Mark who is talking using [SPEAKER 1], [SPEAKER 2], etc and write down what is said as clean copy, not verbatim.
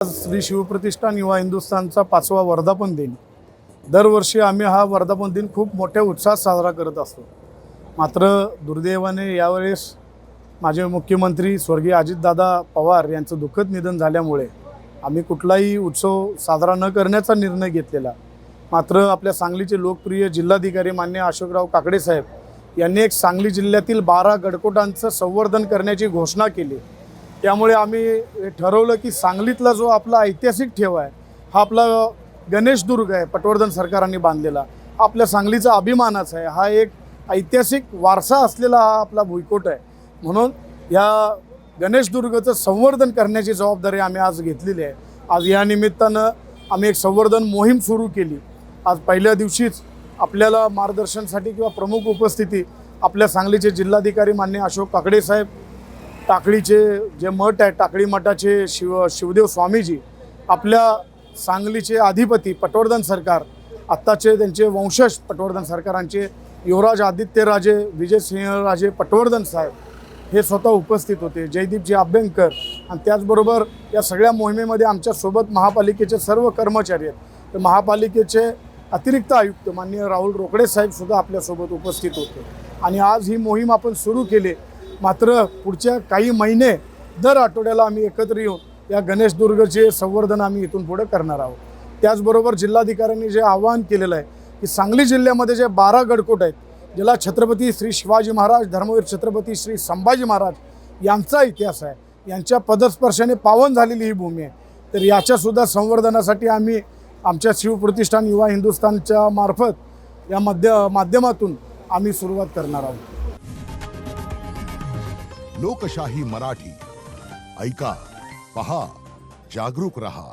[SPEAKER 1] श्री शिवप्रतिष्ठान युवा हिंदुस्थानचा 5वा वर्धापन दिन। दरवर्षी आम्ही हा वर्धापन दिन खूप मोठ्या उत्साहात साजरा करत असतो। मात्र दुर्दैवाने यावेळेस माझे मुख्यमंत्री स्वर्गीय अजितदादा पवार यांचं दुःखद निधन झाल्यामुळे आम्ही कुठलाही उत्सव साजरा न करण्याचा निर्णय घेतलेला। मात्र आपल्या सांगलीचे लोकप्रिय जिल्हाधिकारी माननीय अशोकराव काकडे साहेब यांनी एक सांगली जिल्ह्यातील 12 गडकोटांचं संवर्धन करण्याची घोषणा केली। त्यामुळे आम्ही ठरवलं की सांगलीतला जो आपला ऐतिहासिक ठेवा आहे हा आपला गणेशदुर्ग आहे, पटवर्धन सरकारांनी बांधलेला आपल्या सांगलीचा अभिमानाचा आहे। हा एक ऐतिहासिक वारसा असलेला हा आपला भुईकोट आहे। म्हणून या गणेशदुर्गचं संवर्धन करण्याची जबाबदारी आम्ही आज घेतलेली आहे। आज या निमित्तानं आम्ही एक संवर्धन मोहीम सुरू केली। आज पहिल्या दिवशीच आपल्याला मार्गदर्शनासाठी किंवा प्रमुख उपस्थिती आपल्या सांगलीचे जिल्हाधिकारी माननीय अशोक काकडे साहेब, टाकळीचे जे मठ आहे टाकळी मठाचे शिवदेव स्वामीजी, आपल्या सांगलीचे अधिपती पटवर्धन सरकार, आत्ताचे त्यांचे वंशज पटवर्धन सरकारांचे युवराज आदित्यराजे विजयसिंहराजे पटवर्धन साहेब हे स्वतः उपस्थित होते, जयदीपजी अभ्यंकर। आणि त्याचबरोबर या सगळ्या मोहिमेमध्ये आमच्यासोबत महापालिकेचे सर्व कर्मचारी आहेत। तर महापालिकेचे अतिरिक्त आयुक्त माननीय राहुल रोकडे साहेबसुद्धा आपल्यासोबत उपस्थित होते। आणि आज ही मोहीम आपण सुरू केली। मात्र पुढच्या काही महिने दर आठवड्याला आम्ही एकत्र येऊन या गणेशदुर्गचे संवर्धन आम्ही इथून पुढे करणार आहोत। त्याचबरोबर जिल्हाधिकाऱ्यांनी जे आवाहन केलेलं आहे की सांगली जिल्ह्यामध्ये जे 12 गडकोट आहेत, ज्याला छत्रपती श्री शिवाजी महाराज, धर्मवीर छत्रपती श्री संभाजी महाराज यांचा इतिहास आहे, यांच्या पदस्पर्शाने पावन झालेली ही भूमी आहे। तर याच्यासुद्धा संवर्धनासाठी आम्ही आमच्या शिवप्रतिष्ठान युवा हिंदुस्थानच्या मार्फत या माध्यमातून आम्ही सुरुवात करणार आहोत।
[SPEAKER 2] लोकशाही मराठी ऐका, पहा, जागरूक रहा।